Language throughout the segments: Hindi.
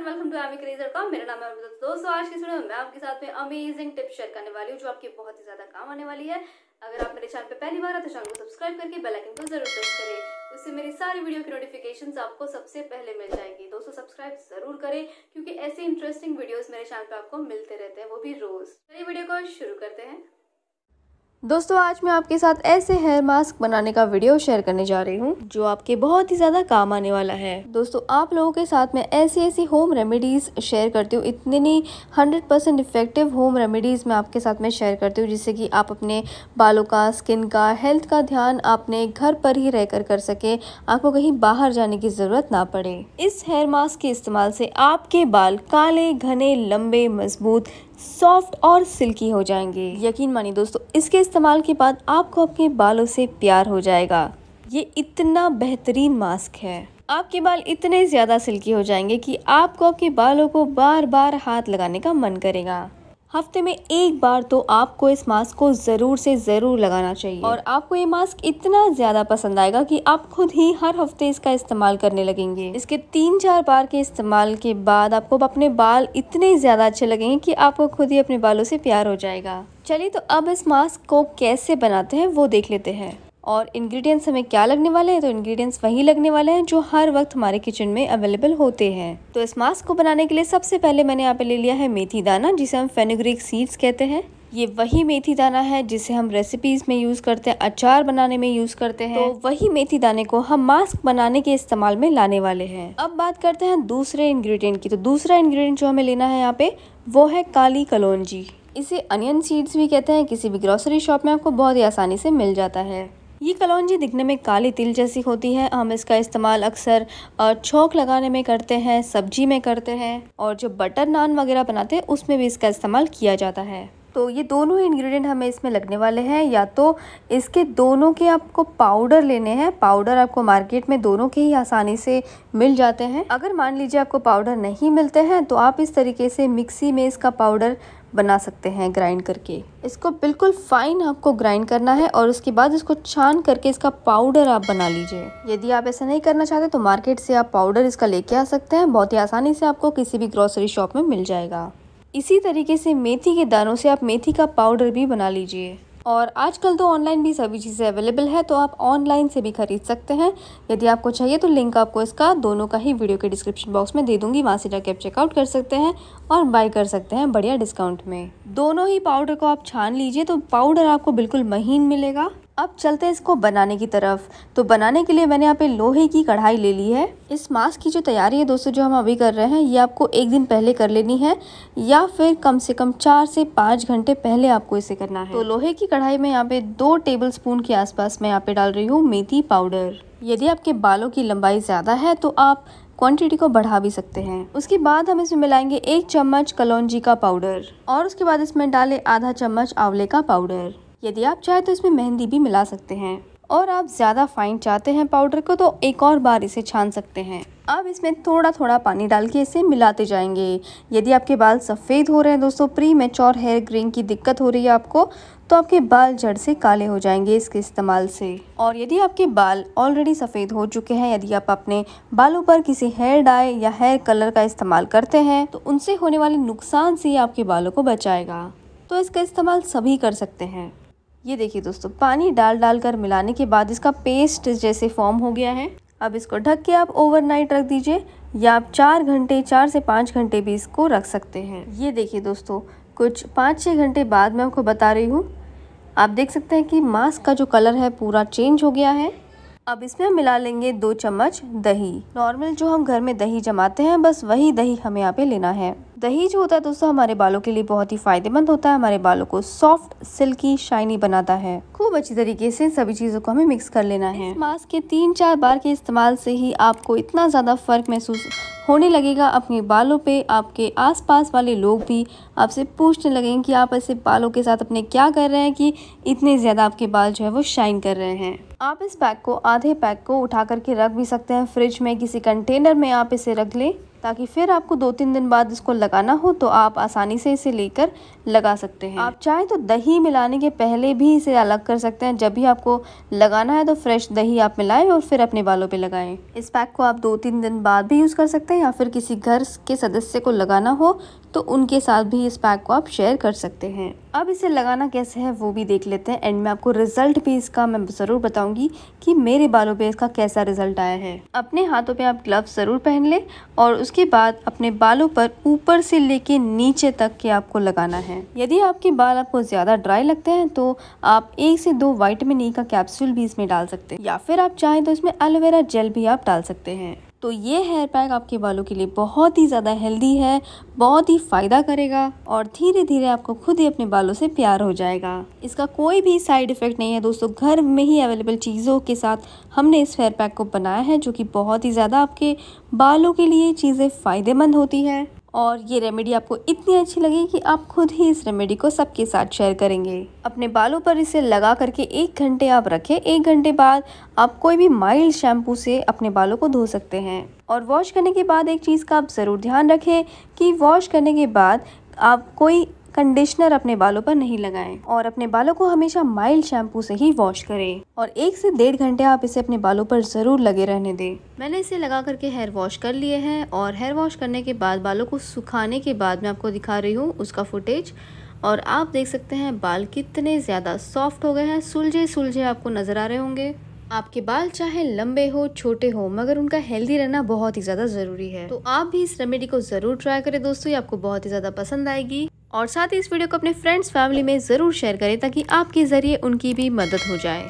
वेलकम टू एमी क्रेजी तड़का। मेरा नाम है दोस्तों। आज की वीडियो में मैं आपके साथ में अमेजिंग टिप शेयर करने वाली हूँ जो आपकी बहुत ही ज्यादा काम आने वाली है। अगर आप मेरे चैनल पे पहली बार है तो चैनल को सब्सक्राइब करके बेल आइकन को जरूर प्रेस करें, उससे मेरी सारी वीडियो की नोटिफिकेशंस आपको सबसे पहले मिल जाएगी। दोस्तों सब्सक्राइब जरूर करें क्योंकि ऐसे इंटरेस्टिंग वीडियोस मेरे चैनल पे आपको मिलते रहते हैं, वो भी रोज। चलिए वीडियो को शुरू करते हैं। दोस्तों आज मैं आपके साथ ऐसे हेयर मास्क बनाने का वीडियो शेयर करने जा रही हूँ जो आपके बहुत ही ज़्यादा काम आने वाला है। दोस्तों आप लोगों के साथ मैं ऐसी होम रेमेडीज़ शेयर करती हूँ, इतनी 100% इफेक्टिव होम रेमेडीज़ मैं आपके साथ में शेयर करती हूँ जिससे कि आप अपने बालों का, स्किन का, हेल्थ का ध्यान अपने घर पर ही रहकर कर सके, आपको कहीं बाहर जाने की ज़रूरत ना पड़े। इस हेयर मास्क के इस्तेमाल से आपके बाल काले, घने, लंबे, मजबूत, सॉफ्ट और सिल्की हो जाएंगे। यकीन मानिए दोस्तों, इसके इस्तेमाल के बाद आपको अपने बालों से प्यार हो जाएगा। ये इतना बेहतरीन मास्क है, आपके बाल इतने ज़्यादा सिल्की हो जाएंगे कि आपको आपके बालों को बार बार हाथ लगाने का मन करेगा। हफ्ते में एक बार तो आपको इस मास्क को ज़रूर से ज़रूर लगाना चाहिए और आपको ये मास्क इतना ज़्यादा पसंद आएगा कि आप खुद ही हर हफ्ते इसका इस्तेमाल करने लगेंगे। इसके 3-4 बार के इस्तेमाल के बाद आपको अपने बाल इतने ज़्यादा अच्छे लगेंगे कि आपको खुद ही अपने बालों से प्यार हो जाएगा। चलिए तो अब इस मास्क को कैसे बनाते हैं वो देख लेते हैं। और इंग्रेडिएंट्स हमें क्या लगने वाले हैं, तो इंग्रेडिएंट्स वही लगने वाले हैं जो हर वक्त हमारे किचन में अवेलेबल होते हैं। तो इस मास्क को बनाने के लिए सबसे पहले मैंने यहाँ पे ले लिया है मेथी दाना, जिसे हम फेनुग्रीक सीड्स कहते हैं। ये वही मेथी दाना है जिसे हम रेसिपीज में यूज करते हैं, अचार बनाने में यूज करते हैं। तो वही मेथी दाने को हम मास्क बनाने के इस्तेमाल में लाने वाले हैं। अब बात करते हैं दूसरे इंग्रेडिएंट की। तो दूसरा इंग्रेडिएंट जो हमें लेना है यहाँ पे वो है काली कलौंजी। इसे अनियन सीड्स भी कहते हैं। किसी भी ग्रोसरी शॉप में आपको बहुत ही आसानी से मिल जाता है। ये कलौंजी दिखने में काली तिल जैसी होती है। हम इसका इस्तेमाल अक्सर छौंक लगाने में करते हैं, सब्जी में करते हैं और जो बटर नान वगैरह बनाते हैं उसमें भी इसका इस्तेमाल किया जाता है। तो ये दोनों इंग्रेडिएंट हमें इसमें लगने वाले हैं। या तो इसके दोनों के आपको पाउडर लेने हैं, पाउडर आपको मार्केट में दोनों के ही आसानी से मिल जाते हैं। अगर मान लीजिए आपको पाउडर नहीं मिलते हैं तो आप इस तरीके से मिक्सी में इसका पाउडर बना सकते हैं ग्राइंड करके। इसको बिल्कुल फाइन आपको ग्राइंड करना है और उसके बाद इसको छान करके इसका पाउडर आप बना लीजिए। यदि आप ऐसा नहीं करना चाहते तो मार्केट से आप पाउडर इसका लेके आ सकते हैं, बहुत ही आसानी से आपको किसी भी ग्रोसरी शॉप में मिल जाएगा। इसी तरीके से मेथी के दानों से आप मेथी का पाउडर भी बना लीजिए। और आजकल तो ऑनलाइन भी सभी चीज़ें अवेलेबल है, तो आप ऑनलाइन से भी खरीद सकते हैं। यदि आपको चाहिए तो लिंक आपको इसका दोनों का ही वीडियो के डिस्क्रिप्शन बॉक्स में दे दूंगी, वहाँ से जाके आप चेकआउट कर सकते हैं और बाय कर सकते हैं बढ़िया डिस्काउंट में। दोनों ही पाउडर को आप छान लीजिए तो पाउडर आपको बिल्कुल महीन मिलेगा। अब चलते हैं इसको बनाने की तरफ। तो बनाने के लिए मैंने यहाँ पे लोहे की कढ़ाई ले ली है। इस मास्क की जो तैयारी है दोस्तों जो हम अभी कर रहे हैं ये आपको एक दिन पहले कर लेनी है या फिर कम से कम 4 से 5 घंटे पहले आपको इसे करना है। तो लोहे की कढ़ाई में यहाँ पे 2 टेबलस्पून के आसपास मैं यहाँ पे डाल रही हूँ मेथी पाउडर। यदि आपके बालों की लंबाई ज़्यादा है तो आप क्वांटिटी को बढ़ा भी सकते हैं। उसके बाद हम इसमें मिलाएंगे 1 चम्मच कलौंजी का पाउडर और उसके बाद इसमें डालें आधा चम्मच आंवले का पाउडर। यदि आप चाहे तो इसमें मेहंदी भी मिला सकते हैं और आप ज़्यादा फाइन चाहते हैं पाउडर को तो एक और बार इसे छान सकते हैं। अब इसमें थोड़ा थोड़ा पानी डाल के इसे मिलाते जाएंगे। यदि आपके बाल सफ़ेद हो रहे हैं दोस्तों, प्री मैच्योर हेयर ग्रेइंग की दिक्कत हो रही है आपको, तो आपके बाल जड़ से काले हो जाएंगे इसके इस्तेमाल से। और यदि आपके बाल ऑलरेडी सफ़ेद हो चुके हैं, यदि आप अपने बालों पर किसी हेयर डाई या हेयर कलर का इस्तेमाल करते हैं तो उनसे होने वाले नुकसान से आपके बालों को बचाएगा। तो इसका इस्तेमाल सभी कर सकते हैं। ये देखिए दोस्तों, पानी डाल कर मिलाने के बाद इसका पेस्ट जैसे फॉर्म हो गया है। अब इसको ढक के आप ओवरनाइट रख दीजिए या आप 4 से 5 घंटे भी इसको रख सकते हैं। ये देखिए दोस्तों, कुछ 5-6 घंटे बाद मैं आपको बता रही हूँ, आप देख सकते हैं कि मास्क का जो कलर है पूरा चेंज हो गया है। अब इसमें हम मिला लेंगे 2 चम्मच दही। नॉर्मल जो हम घर में दही जमाते हैं बस वही दही हमें यहाँ पे लेना है। दही जो होता है दोस्तों हमारे बालों के लिए बहुत ही फायदेमंद होता है, हमारे बालों को सॉफ्ट, सिल्की, शाइनी बनाता है। खूब अच्छी तरीके से सभी चीज़ों को हमें मिक्स कर लेना है। इस मास्क के 3-4 बार के इस्तेमाल से ही आपको इतना ज़्यादा फर्क महसूस होने लगेगा अपने बालों पे। आपके आसपास वाले लोग भी आपसे पूछने लगेंगे कि आप ऐसे बालों के साथ अपने क्या कर रहे हैं कि इतने ज़्यादा आपके बाल जो है वो शाइन कर रहे हैं। आप इस आधे पैक को उठा करके रख भी सकते हैं फ्रिज में, किसी कंटेनर में आप इसे रख लें ताकि फिर आपको 2-3 दिन बाद इसको लगाना हो तो आप आसानी से इसे लेकर लगा सकते हैं। आप चाहें तो दही मिलाने के पहले भी इसे अलग कर सकते हैं। जब भी आपको लगाना है तो फ्रेश दही आप मिलाएं और फिर अपने बालों पे लगाएं। इस पैक को आप 2-3 दिन बाद भी यूज़ कर सकते हैं या फिर किसी घर के सदस्य को लगाना हो तो उनके साथ भी इस पैक को आप शेयर कर सकते हैं। अब इसे लगाना कैसे है वो भी देख लेते हैं। एंड में आपको रिजल्ट भी इसका मैं ज़रूर बताऊंगी कि मेरे बालों पे इसका कैसा रिजल्ट आया है। अपने हाथों पे आप ग्लव्स ज़रूर पहन लें और उसके बाद अपने बालों पर ऊपर से लेके नीचे तक के आपको लगाना है। यदि आपके बाल आपको ज़्यादा ड्राई लगते हैं तो आप 1 से 2 विटामिन ई का कैप्सूल भी इसमें डाल सकते हैं या फिर आप चाहें तो इसमें एलोवेरा जेल भी आप डाल सकते हैं। तो ये हेयर पैक आपके बालों के लिए बहुत ही ज़्यादा हेल्दी है, बहुत ही फ़ायदा करेगा और धीरे धीरे आपको खुद ही अपने बालों से प्यार हो जाएगा। इसका कोई भी साइड इफ़ेक्ट नहीं है दोस्तों। घर में ही अवेलेबल चीज़ों के साथ हमने इस हेयर पैक को बनाया है जो कि बहुत ही ज़्यादा आपके बालों के लिए चीज़ें फ़ायदेमंद होती है। और ये रेमेडी आपको इतनी अच्छी लगी कि आप खुद ही इस रेमेडी को सबके साथ शेयर करेंगे। अपने बालों पर इसे लगा करके 1 घंटे आप रखें। 1 घंटे बाद आप कोई भी माइल्ड शैम्पू से अपने बालों को धो सकते हैं। और वॉश करने के बाद एक चीज़ का आप ज़रूर ध्यान रखें कि वॉश करने के बाद आप कोई कंडीशनर अपने बालों पर नहीं लगाएं और अपने बालों को हमेशा माइल्ड शैम्पू से ही वॉश करें और 1 से 1.5 घंटे आप इसे अपने बालों पर ज़रूर लगे रहने दें। मैंने इसे लगा करके हेयर वॉश कर लिए हैं और हेयर वॉश करने के बाद बालों को सुखाने के बाद मैं आपको दिखा रही हूँ उसका फुटेज। और आप देख सकते हैं बाल कितने ज़्यादा सॉफ्ट हो गए हैं, सुलझे सुलझे आपको नज़र आ रहे होंगे। आपके बाल चाहे लंबे हो छोटे हो मगर उनका हेल्दी रहना बहुत ही ज़्यादा ज़रूरी है। तो आप भी इस रेमेडी को ज़रूर ट्राई करें दोस्तों, ये आपको बहुत ही ज़्यादा पसंद आएगी। और साथ ही इस वीडियो को अपने फ्रेंड्स फैमिली में ज़रूर शेयर करें ताकि आपके ज़रिए उनकी भी मदद हो जाए।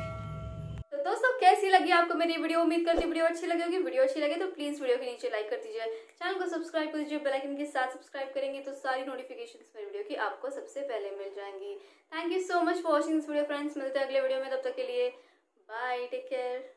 तो दोस्तों कैसी लगी आपको मेरी वीडियो? उम्मीद करती हूँ वीडियो अच्छी लगी होगी। वीडियो अच्छी लगे तो प्लीज़ वीडियो के नीचे लाइक कर दीजिए, चैनल को सब्सक्राइब कर दीजिए। बेल आइकन के साथ सब्सक्राइब करेंगे तो सारी नोटिफिकेशंस मेरी वीडियो की आपको सबसे पहले मिल जाएंगी। Thank you so much for watching this video friends. मिलते हैं अगले वीडियो में, तब तक के लिए बाय, टेक केयर।